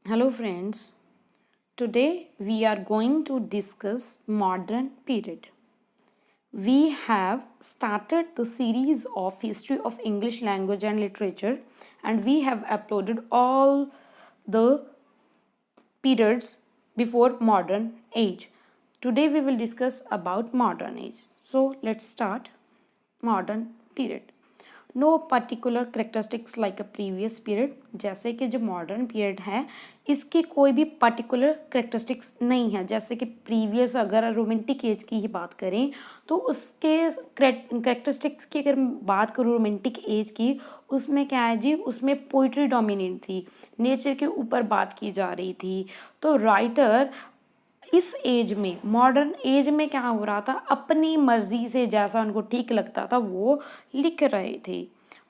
Hello friends, today we are going to discuss modern period. We have started the series of history of English language and literature and we have uploaded all the periods before modern age. Today we will discuss about modern age. So let's start modern period. No particular characteristics like a previous period, जैसे कि जो modern period है इसकी कोई भी particular characteristics नहीं है. जैसे कि प्रीवियस अगर रोमांटिक एज की ही बात करें तो उसके करेक्टरिस्टिक्स की अगर बात करूँ रोमांटिक एज की, उसमें क्या है जी, उसमें पोइट्री डोमिनेट थी, नेचर के ऊपर बात की जा रही थी. तो राइटर इस एज में मॉडर्न एज में क्या हो रहा था, अपनी मर्जी से जैसा उनको ठीक लगता था वो लिख रहे थे.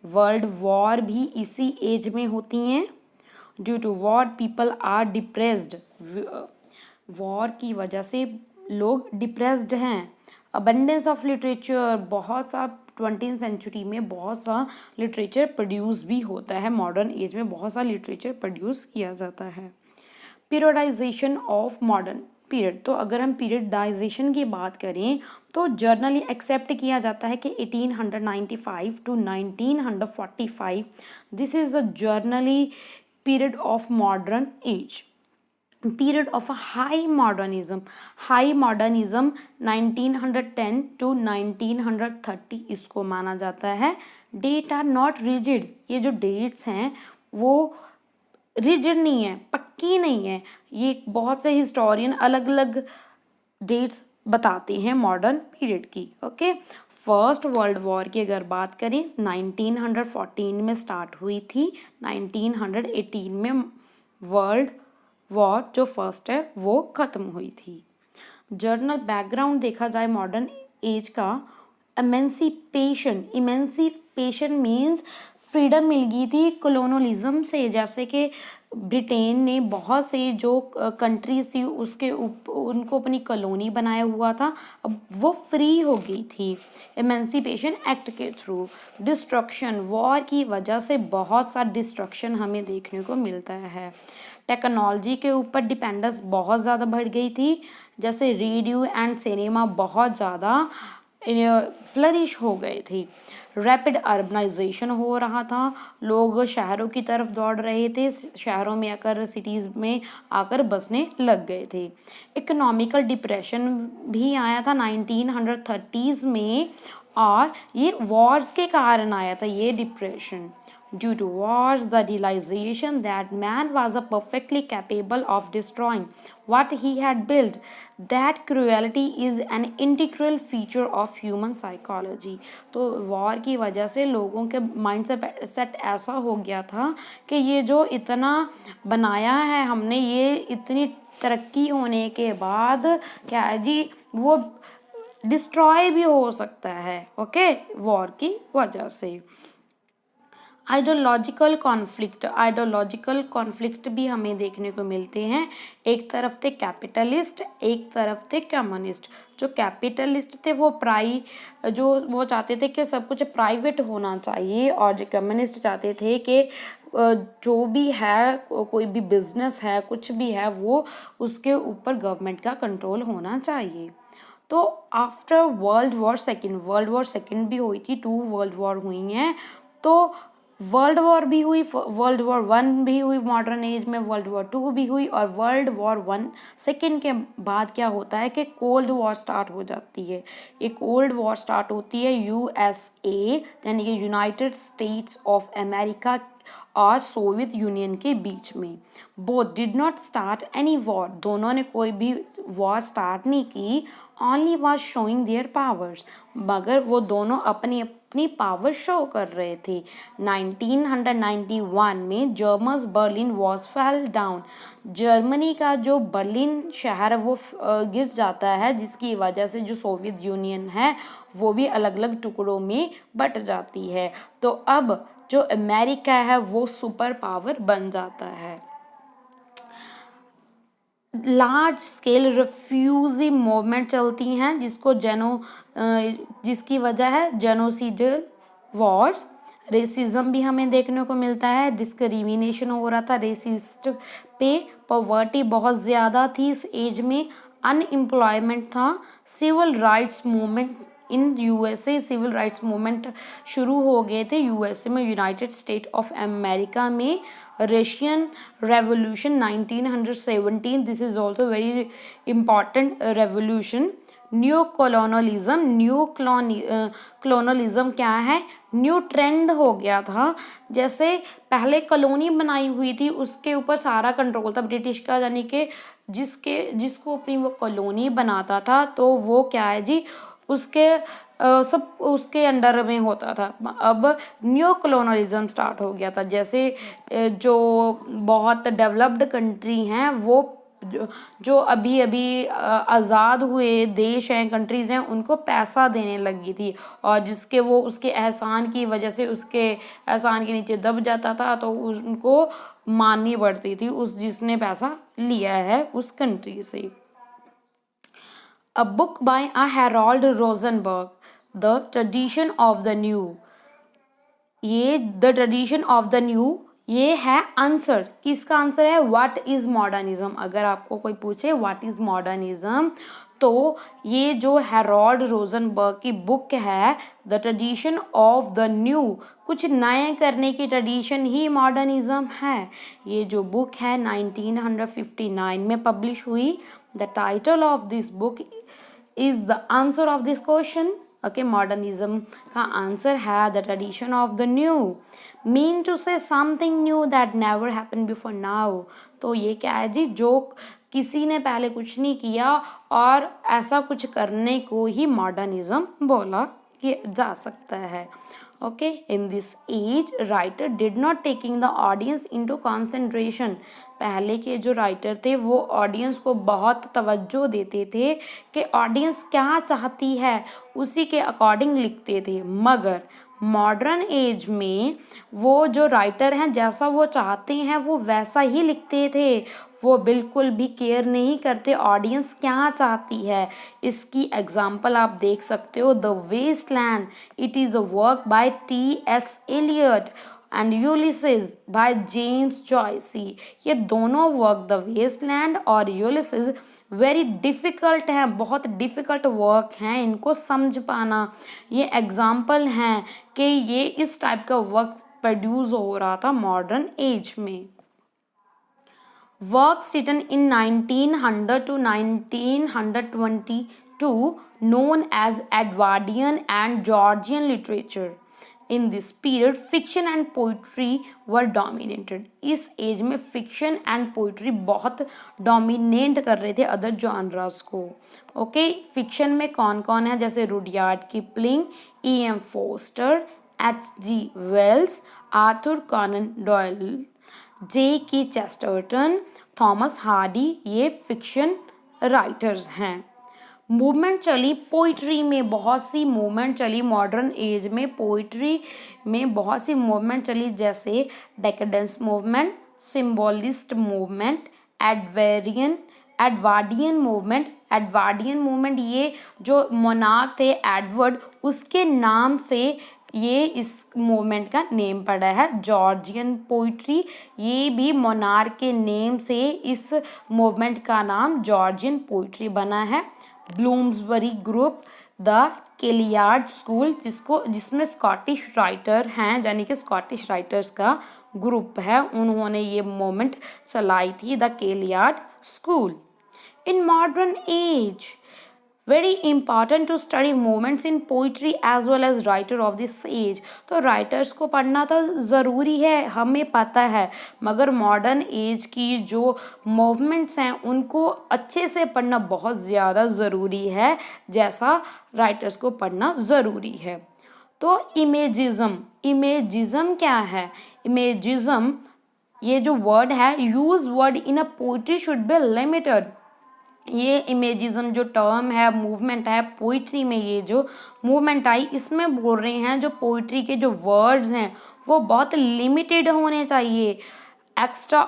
वर्ल्ड वॉर भी इसी एज में होती हैं. Due to war people are depressed. War की वजह से लोग डिप्रेस्ड हैं. अबंडेंस ऑफ लिटरेचर, बहुत सा 20th सेंचुरी में बहुत सा लिटरेचर प्रोड्यूस भी होता है. मॉडर्न एज में बहुत सा लिटरेचर प्रोड्यूस किया जाता है. पीरियडाइजेशन ऑफ मॉडर्न पीरियड, तो अगर हम पीरियडाइजेशन की बात करें तो जर्नली एक्सेप्ट किया जाता है कि 1895 to 1945 this is the generally period of modern age. Period of high modernism 1910 to 1930 इसको माना जाता है. डेट आर नॉट रिजिड, ये जो डेट्स हैं वो रिजिड नहीं है, पक्की नहीं है. ये बहुत से हिस्टोरियन अलग अलग डेट्स बताते हैं मॉडर्न पीरियड की. ओके, फर्स्ट वर्ल्ड वॉर की अगर बात करें 1914 में स्टार्ट हुई थी. 1918 में वर्ल्ड वॉर जो फर्स्ट है वो ख़त्म हुई थी. जर्नल बैकग्राउंड देखा जाए मॉडर्न एज का, इमेंसिपेशन मीन्स फ्रीडम मिल गई थी कॉलोनलिज्म से. जैसे कि ब्रिटेन ने बहुत से जो कंट्रीज थी उसके उनको अपनी कॉलोनी बनाया हुआ था, अब वो फ्री हो गई थी एमेंसिपेशन एक्ट के थ्रू. डिस्ट्रक्शन, वॉर की वजह से बहुत सा डिस्ट्रक्शन हमें देखने को मिलता है. टेक्नोलॉजी के ऊपर डिपेंडेंस बहुत ज़्यादा बढ़ गई थी. जैसे रेडियो एंड सिनेमा बहुत ज़्यादा फ्लरिश हो गए थे. रैपिड अर्बनाइजेशन हो रहा था, लोग शहरों की तरफ दौड़ रहे थे, शहरों में आकर सिटीज़ में आकर बसने लग गए थे. इकोनॉमिकल डिप्रेशन भी आया था 1930s में और ये वॉर्स के कारण आया था ये depression. Due to wars, the realization that man was perfectly capable of destroying what he had built, that cruelty is an integral feature of human psychology. तो वॉर की वजह से लोगों के माइंड सेट ऐसा हो गया था कि ये जो इतना बनाया है हमने, ये इतनी तरक्की होने के बाद क्या है जी, वो डिस्ट्रॉय भी हो सकता है. ओके, वॉर की वजह से. आइडियोलॉजिकल कॉन्फ्लिक्ट भी हमें देखने को मिलते हैं. एक तरफ थे कैपिटलिस्ट, एक तरफ थे कम्युनिस्ट. जो कैपिटलिस्ट थे वो वो चाहते थे कि सब कुछ प्राइवेट होना चाहिए, और जो कम्युनिस्ट चाहते थे कि जो भी है, कोई भी बिजनेस है, कुछ भी है, वो उसके ऊपर गवर्नमेंट का कंट्रोल होना चाहिए. तो आफ्टर वर्ल्ड वॉर सेकेंड भी हुई थी, 2 वर्ल्ड वॉर हुई हैं. तो वर्ल्ड वॉर भी हुई, वर्ल्ड वॉर 1 भी हुई मॉडर्न एज में, वर्ल्ड वॉर 2 भी हुई, और वर्ल्ड वॉर 1 सेकेंड के बाद क्या होता है कि कोल्ड वॉर स्टार्ट हो जाती है. एक कोल्ड वॉर स्टार्ट होती है यूएसए यानी कि यूनाइटेड स्टेट्स ऑफ अमेरिका और सोवियत यूनियन के बीच में. Both did not start any war, दोनों ने कोई भी वॉर स्टार्ट नहीं की. Only was showing there powers, मगर वो दोनों अपनी अपनी पावर शो कर रहे थे. 1991 में Germans Berlin was fell down. Germany का जो बर्लिन शहर वो गिर जाता है, जिसकी वजह से जो सोवियत यूनियन है वो भी अलग अलग टुकड़ों में बट जाती है. तो अब जो अमेरिका है वो सुपर पावर बन जाता है. लार्ज स्केल रिफ्यूजी मूवमेंट चलती हैं जिसकी वजह है जेनोसाइडल वॉर्स. रेसिज्म भी हमें देखने को मिलता है, डिस्क्रिमिनेशन हो रहा था रेसिस्ट पे, पॉवर्टी बहुत ज़्यादा थी इस एज में, अनएम्प्लॉयमेंट था, civil rights movement in USA, civil rights movement शुरू हो गए थे यूएसए में, यूनाइटेड स्टेट ऑफ अमेरिका में, Russian revolution 1917, this is also very important revolution, new colonialism, new colonialism क्या है, न्यू ट्रेंड हो गया था, जैसे पहले कॉलोनी बनाई हुई थी उसके ऊपर सारा कंट्रोल था ब्रिटिश का, यानी कि जिसको अपनी वो कॉलोनी बनाता था तो वो क्या है जी उसके सब उसके अंडर में होता था। अब न्यू कॉलोनलिज्म स्टार्ट हो गया था, जैसे जो बहुत डेवलप्ड कंट्री हैं वो जो अभी अभी आज़ाद हुए देश हैं, कंट्रीज़ हैं, उनको पैसा देने लगी थी, और जिसके वो उसके एहसान की वजह से उसके एहसान के नीचे दब जाता था तो उनको माननी पड़ती थी उस जिसने पैसा लिया है उस कंट्री से। A book by a Harold Rosenberg, The Tradition of the New, ये the tradition of the new, ये है आंसर, किसका आंसर है, व्हाट इज मॉडर्निज्म। अगर आपको कोई पूछे व्हाट इज मॉडर्निज्म तो ये जो हैरोल्ड रोजनबर्ग की बुक है the tradition of the new, कुछ नए करने की ट्रेडिशन ही मॉडर्निज्म है। ये जो बुक है 1959 में पब्लिश हुई। The title of this book is the answer of this question. Okay, modernism का आंसर है the tradition of the new, mean to say something new that never happen before now. तो ये क्या है जी, जो किसी ने पहले कुछ नहीं किया और ऐसा कुछ करने को ही मॉडर्निज्म बोला जा सकता है। Okay, in this age writer did not taking the audience into concentration. पहले के जो राइटर थे वो ऑडियंस को बहुत तवज्जो देते थे कि ऑडियंस क्या चाहती है उसी के अकॉर्डिंग लिखते थे, मगर मॉडर्न एज में वो जो राइटर हैं जैसा वो चाहते हैं वो वैसा ही लिखते थे, वो बिल्कुल भी केयर नहीं करते ऑडियंस क्या चाहती है। इसकी एग्जाम्पल आप देख सकते हो, the Waste Land, it is a work by T.S. Eliot and Ulysses by James Joyce. ये दोनों वर्क द वेस्टलैंड और यूलिसिस वेरी डिफ़िकल्ट हैं, बहुत डिफ़िकल्ट वर्क हैं, इनको समझ पाना। ये एग्जाम्पल हैं कि ये इस टाइप का वर्क प्रोड्यूस हो रहा था मॉडर्न एज में। Works written in 1900 to 1922 known as Edwardian and Georgian literature. In this period, fiction and poetry were dominated. इस एज में fiction and poetry बहुत dominate कर रहे थे अदर जॉनरास को। ओके, fiction में कौन कौन है, जैसे Rudyard Kipling, E.M. Forster, H.G. Wells, Arthur Conan Doyle, J.K. Chesterton, Thomas Hardy, ये फिक्शन राइटर्स हैं। मूवमेंट चली पोइट्री में, बहुत सी मूवमेंट चली मॉडर्न एज में, पोइट्री में बहुत सी मूवमेंट चली, जैसे decadence movement, symbolist movement, Edwardian movement. ये जो मोनार्क थे एडवर्ड, उसके नाम से ये इस मूवमेंट का नेम पड़ा है। जॉर्जियन पोइट्री, ये भी मोनार्क के नेम से इस मूवमेंट का नाम जॉर्जियन पोइट्री बना है। Bloomsbury group, the Kailyard school, जिसमें स्कॉटिश राइटर हैं, यानी कि स्कॉटिश राइटर्स का ग्रुप है, उन्होंने ये मूवमेंट चलाई थी, the Kailyard school. In modern age very important to study movements in poetry as well as writer of this age. तो राइटर्स को पढ़ना तो ज़रूरी है, हमें पता है, मगर मॉडर्न एज की जो मूवमेंट्स हैं उनको अच्छे से पढ़ना बहुत ज़्यादा ज़रूरी है, जैसा राइटर्स को पढ़ना ज़रूरी है। तो इमेजिज्म क्या है, इमेजिज्म ये जो वर्ड है, use word in a poetry should be limited. ये इमेजिज्म जो टर्म है, मूवमेंट है पोइट्री में, ये जो मूवमेंट आई इसमें बोल रहे हैं जो पोइट्री के जो वर्ड्स हैं वो बहुत लिमिटेड होने चाहिए, एक्स्ट्रा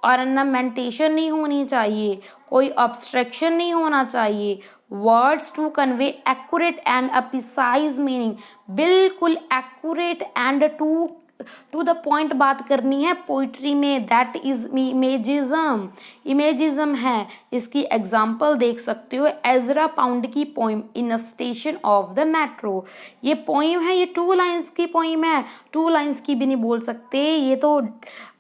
ऑर्नामेंटेशन नहीं होनी चाहिए, कोई अब्स्ट्रैक्शन नहीं होना चाहिए, words to convey accurate and a precise meaning, बिल्कुल accurate and to the point बात करनी है पोइट्री में, दैट इज इमेजिज्म, इमेजिज्म है। इसकी एग्जाम्पल देख सकते हो, एजरा पाउंड की poem in a station of the metro. ये पोइम है, ये 2 लाइन्स की पोइम है, 2 लाइन्स की भी नहीं बोल सकते, ये तो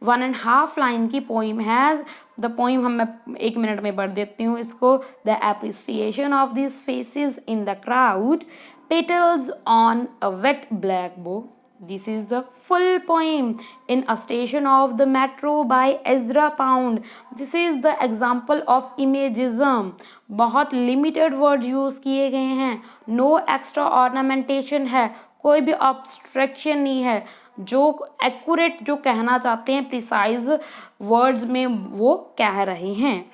1.5 लाइन की पोइम है। द पोइम मैं 1 मिनट में पढ़ देती हूँ इसको। The appreciation of this faces in the crowd, petals on a wet blackboard. This is the full poem in a station of the metro by Ezra Pound. This is the example of imagism. बहुत limited word use किए गए हैं, no extra ornamentation है, कोई भी obstruction नहीं है, जो एक्यूरेट जो कहना चाहते हैं प्रिसाइज वर्ड्स में वो कह रहे हैं।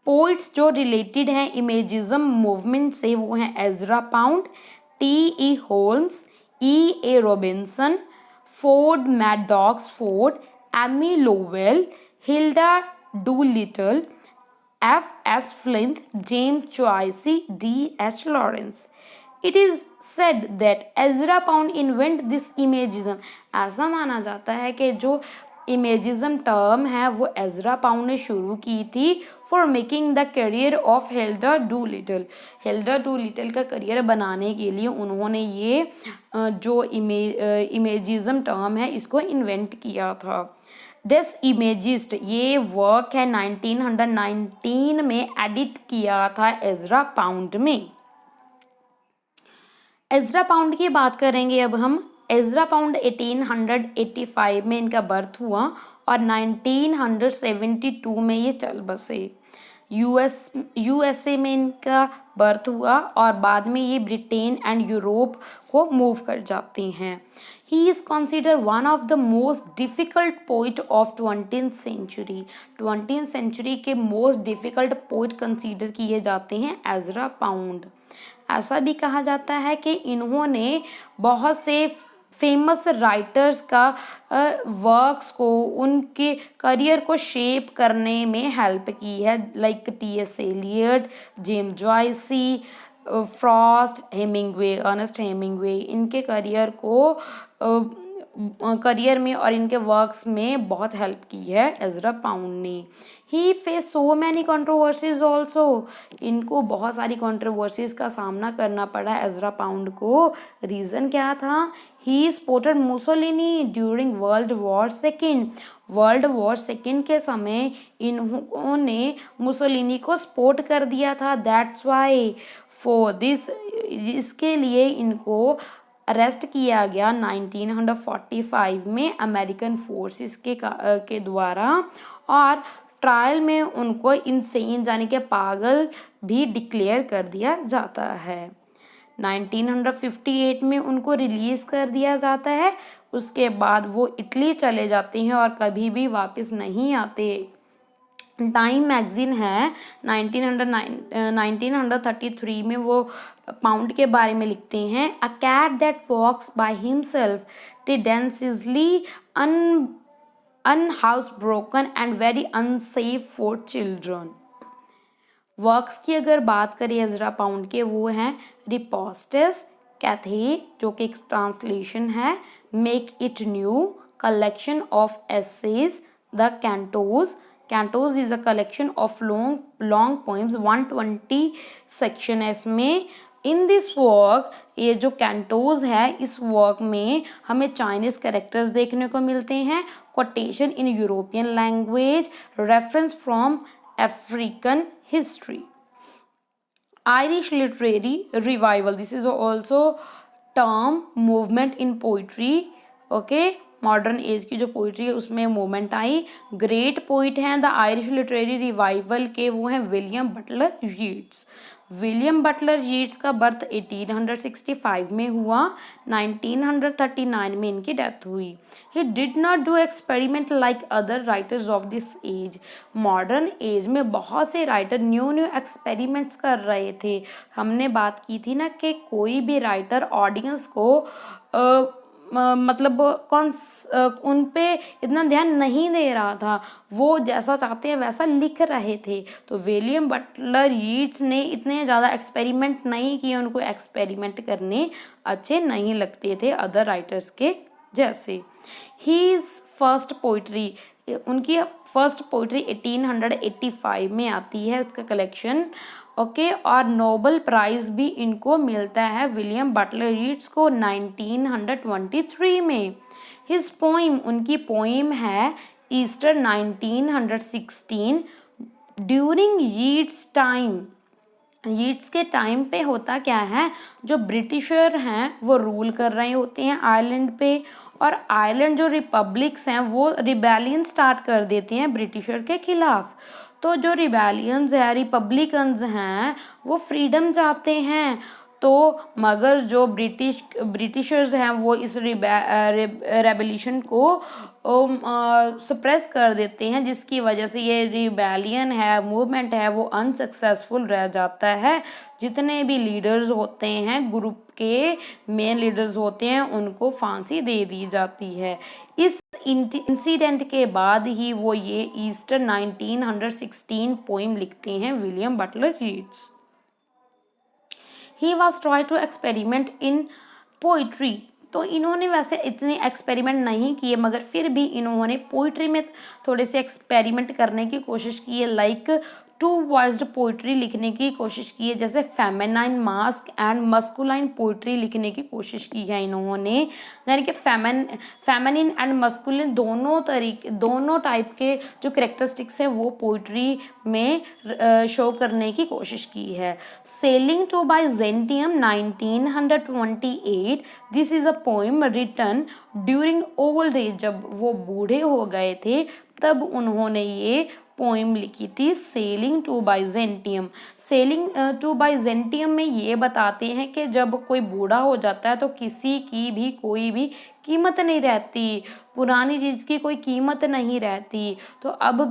पोइट्स जो रिलेटेड हैं इमेजिज्म मूवमेंट से वो हैं Ezra Pound, T E. Holmes, E.A. Robinson, Ford Madox Ford, Amy Lowell, Hilda Doolittle, F.S. Flint, James Joyce, D.H. Lawrence. It is said that Ezra Pound invented this imagism. ऐसा माना जाता है कि जो इमेजिज्म टर्म है वो एजरा पाउंड ने शुरू की थी for making the career of Hilda Dolittle. Hilda Dolittle का करियर बनाने के लिए उन्होंने ये जो इमेजिज्म टर्म है इसको इन्वेंट किया था। दिस इमेजिस्ट, ये वर्क है 1919 में एडिट किया था एजरा पाउंड में। एजरा पाउंड की बात करेंगे अब हम। एजरा पाउंड 1885 में इनका बर्थ हुआ और 1972 में ये चल बसे। यूएसए में इनका बर्थ हुआ और बाद में ये ब्रिटेन एंड यूरोप को मूव कर जाते हैं। He is consider one of the most difficult poet of 20th century. 20th century के मोस्ट डिफ़िकल्ट पोइट कंसीडर किए जाते हैं एजरा पाउंड। ऐसा भी कहा जाता है कि इन्होंने बहुत से फेमस राइटर्स का वर्क्स को, उनके करियर को शेप करने में हेल्प की है, like T.S. Eliot, James Joyce, Frost, Hemingway, Ernest Hemingway. इनके करियर में और इनके वर्क्स में बहुत हेल्प की है एजरा पाउंड ने। He face so many controversies also, इनको बहुत सारी कंट्रोवर्सीज का सामना करना पड़ा एजरा पाउंड को। रीज़न क्या था? He supported Mussolini during world war second. World war second के समय इन्होंने मुसोलिनी को सपोर्ट कर दिया था। दैट्स वाई फॉर दिस, इसके लिए इनको अरेस्ट किया गया 1945 में अमेरिकन फोर्सेस के द्वारा, और ट्रायल में उनको इंसेन यानी कि पागल भी डिक्लेयर कर दिया जाता है। 1958 में उनको रिलीज़ कर दिया जाता है। उसके बाद वो इटली चले जाते हैं और कभी भी वापस नहीं आते। टाइम मैगजीन है 1933 में वो पाउंड के बारे में लिखते हैं, a cat that walks by himself tendentiously unhouse broken and very unsafe for children. Works की अगर बात करें एजरा पाउंड के, वो हैं रिपोस्टेस कैथे, जो कि एक ट्रांसलेशन है, make it new, collection of essays, the Cantos. Cantos is a collection of long poems, 120 section है इसमें। इन दिस वर्क, ये जो कैंटोज है, इस वर्क में हमें चाइनीज कैरेक्टर्स देखने को मिलते हैं, quotation in European language, reference from African history. Irish literary revival, this is also term movement in poetry, okay। Modern age की जो पोइट्री है उसमें मूवमेंट आई। ग्रेट पोइट हैं द आयरिश लिटरेरी रिवाइवल के, वो हैं William Butler Yeats. William Butler Yeats का बर्थ 1865 में हुआ, 1939 में इनकी डेथ हुई। He did not do experiment like other writers of this age. Modern age में बहुत से राइटर न्यू एक्सपेरिमेंट्स कर रहे थे। हमने बात की थी ना कि कोई भी राइटर ऑडियंस को मतलब उन पे इतना ध्यान नहीं दे रहा था, वो जैसा चाहते हैं वैसा लिख रहे थे। तो विलियम बटलर यीट्स ने इतने ज़्यादा एक्सपेरिमेंट नहीं किए, उनको एक्सपेरिमेंट करने अच्छे नहीं लगते थे अदर राइटर्स के जैसे। ही फर्स्ट पोइट्री, उनकी फर्स्ट पोइट्री 1885 में आती है उसका कलेक्शन, ओके। और नोबल प्राइज़ भी इनको मिलता है विलियम बटलर यीट्स को 1923 में। हिज पोइम, उनकी पोइम है Easter 1916। During Yeats time, Yeats के टाइम पे होता क्या है, जो ब्रिटिशर हैं वो रूल कर रहे होते हैं आयरलैंड पे, और आयरलैंड जो रिपब्लिक्स हैं वो रिबेलियन स्टार्ट कर देते हैं ब्रिटिशर के खिलाफ। तो जो रिबेलियंस है, रिपब्लिकन्स हैं, वो फ्रीडम चाहते हैं। तो मगर जो ब्रिटिशर्स हैं वो इस रेबेलिशन को सप्रेस कर देते हैं, जिसकी वजह से ये रिबेलियन है, मूवमेंट है, वो अनसक्सेसफुल रह जाता है। जितने भी लीडर्स होते हैं, ग्रुप के मेन लीडर्स होते हैं, उनको फांसी दे दी जाती है। इस इंसिडेंट के बाद ही वो ये ईस्टर 1916 पोइम लिखते हैं William Butler Yeats. He was try to experiment in poetry. तो इन्होंने वैसे इतने एक्सपेरिमेंट नहीं किए, मगर फिर भी इन्होंने पोइट्री में थोड़े से एक्सपेरिमेंट करने की कोशिश की है। लाइक टू वॉइस्ड पोइट्री लिखने की कोशिश की है, जैसे feminine mask and masculine poetry लिखने की कोशिश की है इन्होंने। यानी कि फेमिनिन एंड मस्कुलिन दोनों टाइप के जो करेक्टरिस्टिक्स हैं वो पोइट्री में शो करने की कोशिश की है। Sailing to Byzantium 1928, this is a poem written during old age. जब वो बूढ़े हो गए थे तब उन्होंने ये पोइम लिखी थी, sailing to Byzantium. Sailing to Byzantium में ये बताते हैं कि जब कोई बूढ़ा हो जाता है तो किसी की भी कोई भी कीमत नहीं रहती, पुरानी चीज़ की कोई कीमत नहीं रहती। तो अब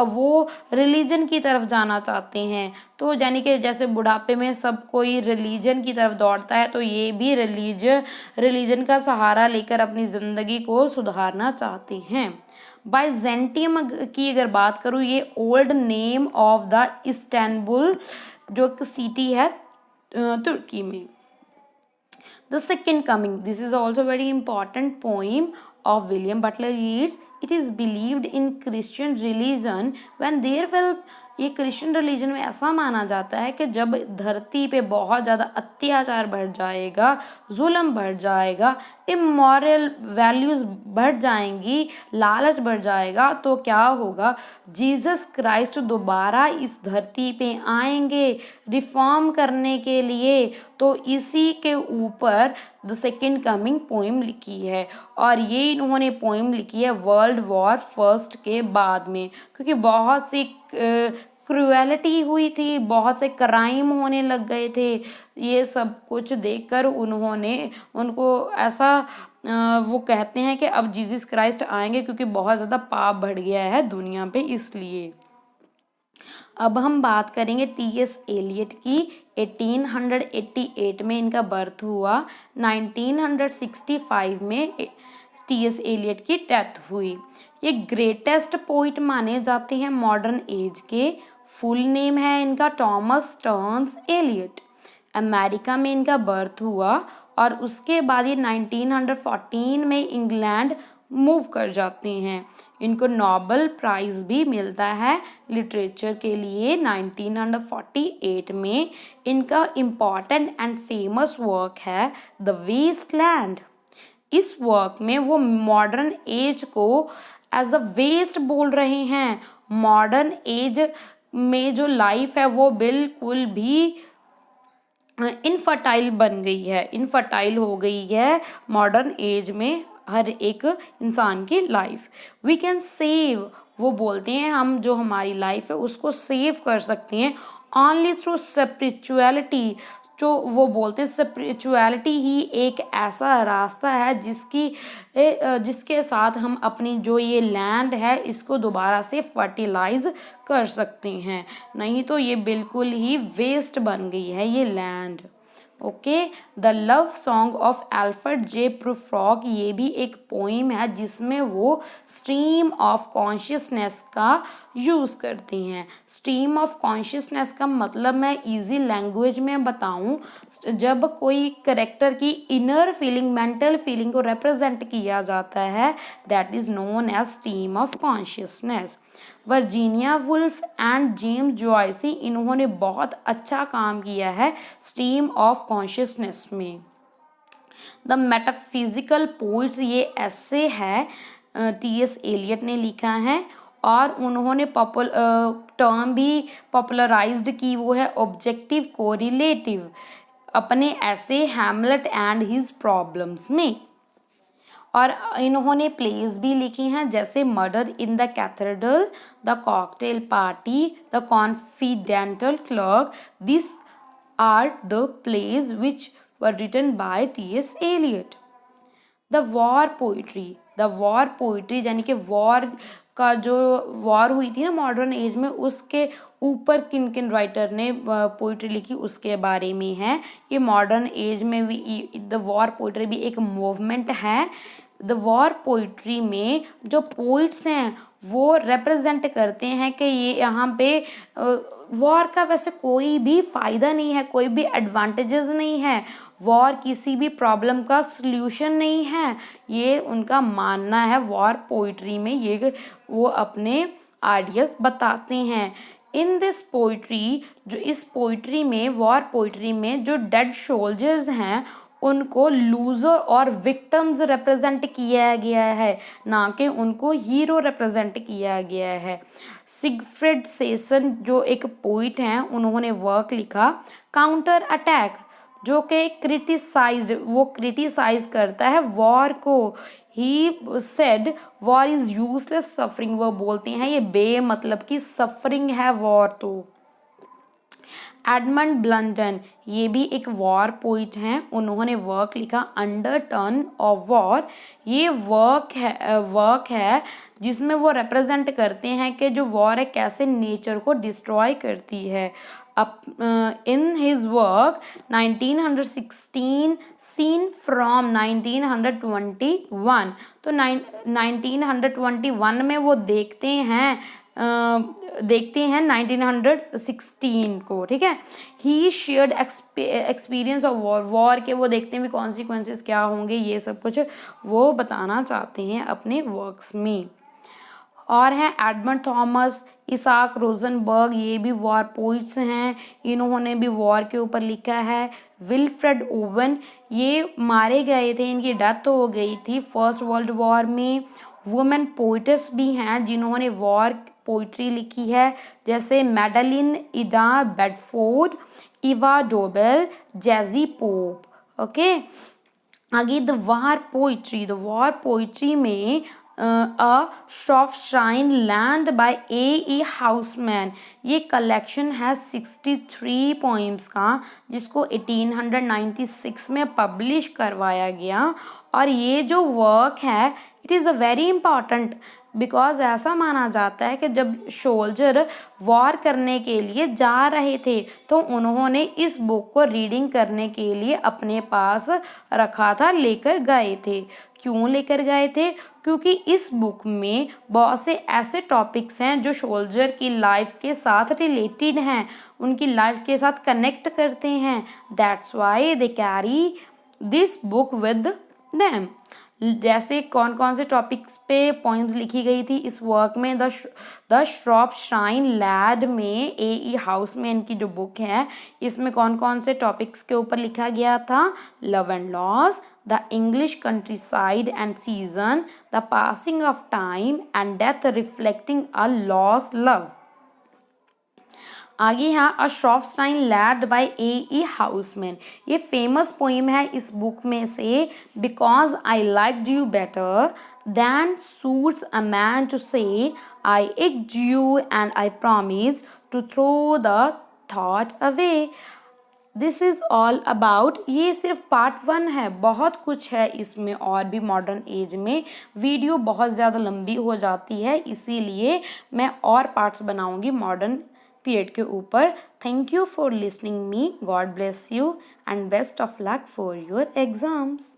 वो रिलीजन की तरफ जाना चाहते हैं। तो यानी कि जैसे बुढ़ापे में सब कोई रिलीजन की तरफ दौड़ता है, तो ये भी रिलीजन का सहारा लेकर अपनी ज़िंदगी को सुधारना चाहते हैं। बाइजेंटियम की अगर बात करूँ, ये old name of the Istanbul जो एक सिटी है तुर्की में। The second coming, this is also very important poem of William Butler Yeats. It is believed in Christian religion when there will, ये क्रिश्चियन रिलीजन में ऐसा माना जाता है कि जब धरती पे बहुत ज़्यादा अत्याचार बढ़ जाएगा, जुल्म बढ़ जाएगा, इमोरल वैल्यूज़ बढ़ जाएंगी, लालच बढ़ जाएगा, तो क्या होगा, जीसस क्राइस्ट दोबारा इस धरती पे आएंगे रिफॉर्म करने के लिए। तो इसी के ऊपर द सेकेंड कमिंग पोइम लिखी है, और ये इन्होंने पोइम लिखी है वर्ल्ड वॉर फर्स्ट के बाद में, क्योंकि बहुत सी क्रूएलिटी हुई थी, बहुत से क्राइम होने लग गए थे। ये सब कुछ देखकर उनको ऐसा वो कहते हैं कि अब जीसस क्राइस्ट आएंगे, क्योंकि बहुत ज़्यादा पाप बढ़ गया है दुनिया पे, इसलिए। अब हम बात करेंगे टी.एस. एलियट की। 1888 में इनका बर्थ हुआ, 1965 में टी.एस. एलियट की डेथ हुई। ये ग्रेटेस्ट पोइट माने जाते हैं मॉडर्न एज के। फुल नेम है इनका थॉमस स्टर्न्स एलियट। अमेरिका में इनका बर्थ हुआ, और उसके बाद ये 1914 में इंग्लैंड मूव कर जाते हैं। इनको नोबेल प्राइज़ भी मिलता है लिटरेचर के लिए 1948 में। इनका इम्पॉर्टेंट एंड फेमस वर्क है द वेस्टलैंड। इस वर्क में वो मॉडर्न एज को एज अ वेस्ट बोल रहे हैं। मॉडर्न एज में जो लाइफ है वो बिल्कुल भी इनफर्टाइल बन गई है, इनफर्टाइल हो गई है मॉडर्न एज में हर एक इंसान की लाइफ। वी कैन सेव, वो बोलते हैं हम जो हमारी लाइफ है उसको सेव कर सकते हैं ओनली थ्रू स्पिरिचुअलिटी। जो वो बोलते हैं स्पिरिचुअलिटी ही एक ऐसा रास्ता है जिसके साथ हम अपनी जो ये लैंड है इसको दोबारा से फर्टिलाइज कर सकते हैं, नहीं तो ये बिल्कुल ही वेस्ट बन गई है ये land. Okay. The love song of Alfred J Prufrock, ये भी एक पोइम है जिसमें वो स्ट्रीम ऑफ कॉन्शियसनेस का यूज़ करती हैं। स्ट्रीम ऑफ कॉन्शियसनेस का मतलब मैं इजी लैंग्वेज में बताऊं, जब कोई करेक्टर की इनर फीलिंग, मेंटल फीलिंग को रिप्रेजेंट किया जाता है, that is known as stream of consciousness. Virginia Woolf and James Joyce, इन्होंने बहुत अच्छा काम किया है स्ट्रीम ऑफ कॉन्शियसनेस में। द मेटाफिजिकल पोइट्स, ये ऐसे है टी.एस. एलियट ने लिखा है और उन्होंने टर्म भी पॉपुलराइज्ड की, वो है ऑब्जेक्टिव कोरिलेटिव, अपने ऐसे हैमलेट एंड हिज प्रॉब्लम्स में। और इन्होंने प्लेस भी लिखी हैं जैसे murder in the cathedral, the cocktail party, the confidential clerk. This are the plays which were written by T S. Eliot. The war poetry, the war poetry यानी कि war का जो वॉर हुई थी ना मॉडर्न एज में, उसके ऊपर किन किन राइटर ने पोइट्री लिखी उसके बारे में है। ये मॉडर्न एज में भी द वॉर पोइट्री भी एक मूवमेंट है। द वॉर पोइट्री में जो पोइट्स हैं वो रिप्रेजेंट करते हैं कि ये यहाँ पे वॉर का वैसे कोई भी फ़ायदा नहीं है, कोई भी एडवांटेजेस नहीं है, वॉर किसी भी प्रॉब्लम का सल्यूशन नहीं है, ये उनका मानना है। वॉर पोइट्री में ये वो अपने आइडियाज़ बताते हैं। इन दिस पोइट्री, जो इस पोइट्री में, वॉर पोइट्री में जो डेड सोल्जर्स हैं उनको लूज़र और विक्टिम्स रिप्रेजेंट किया गया है, ना कि उनको हीरो रिप्रेजेंट किया गया है। सिगफ्रिड सेसन जो एक पोइट हैं, उन्होंने वर्क लिखा काउंटर अटैक, जो कि वो क्रिटिसाइज करता है वॉर को। He said war is useless suffering, वो बोलते हैं ये बेमतलब की सफरिंग है वॉर तो। एडमंड ब्लंटन, ये भी एक वॉर पोइट हैं, उन्होंने वर्क लिखा अंडर टर्न ऑफ वॉर। ये वर्क है जिसमें वो रिप्रेजेंट करते हैं कि जो वॉर है कैसे नेचर को डिस्ट्रॉय करती है। In his work 1916 seen from 1921, तो 1921 में वो देखते हैं 1916 को, ठीक है। ही शेयर्ड एक्सपीरियंस ऑफ वॉर के वो देखते हैं भी कॉन्सिक्वेंसेस क्या होंगे, ये सब कुछ वो बताना चाहते हैं अपने वर्क्स में। और हैं एडमंड थॉमस, इसाक रोजनबर्ग, ये भी वॉर पोइट्स हैं, इन्होंने भी वॉर के ऊपर लिखा है। विल्फ्रेड ओवन, ये मारे गए थे, इनकी डेथ हो गई थी फर्स्ट वर्ल्ड वॉर में। वुमेन पोइट्स भी हैं जिन्होंने वॉर पोइट्री लिखी है, जैसे Madeline Ida Bedford, Eva Dobell, Jessie Pope. Okay, आगे द वॉर पोइट्री में अ शॉफ्टशाइन लैंड बाय ए हाउसमैन, ये कलेक्शन है 63 पोइम्स का, जिसको 1896 में पब्लिश करवाया गया। और ये जो वर्क है it is a very important, because ऐसा माना जाता है कि जब सोल्जर वॉर करने के लिए जा रहे थे तो उन्होंने इस बुक को रीडिंग करने के लिए अपने पास रखा था, लेकर गए थे। क्यों लेकर गए थे? क्योंकि इस बुक में बहुत से ऐसे टॉपिक्स हैं जो सोल्जर की लाइफ के साथ रिलेटेड हैं, उनकी लाइफ के साथ कनेक्ट करते हैं। That's why they carry this book with them. जैसे कौन कौन से टॉपिक्स पे पॉइंट्स लिखी गई थी इस वर्क में, द शॉफ्टशाइन लैड में ए हाउसमैन की जो बुक है, इसमें कौन कौन से टॉपिक्स के ऊपर लिखा गया था? Love and loss, the English countryside and season, the passing of time and death reflecting a loss love. आगे है अ शॉफ्टशाइन लैड बाय ए हाउसमैन, ये फेमस पोइम है इस बुक में से। Because I liked you better than suits a man to say I irked you and I promise to throw the thought away. This is all about, ये सिर्फ part 1 है, बहुत कुछ है इसमें और भी। मॉडर्न एज में वीडियो बहुत ज़्यादा लंबी हो जाती है, इसीलिए मैं और पार्ट्स बनाऊंगी मॉडर्न पीरियड के ऊपर। Thank you for listening me, God bless you and best of luck for your exams.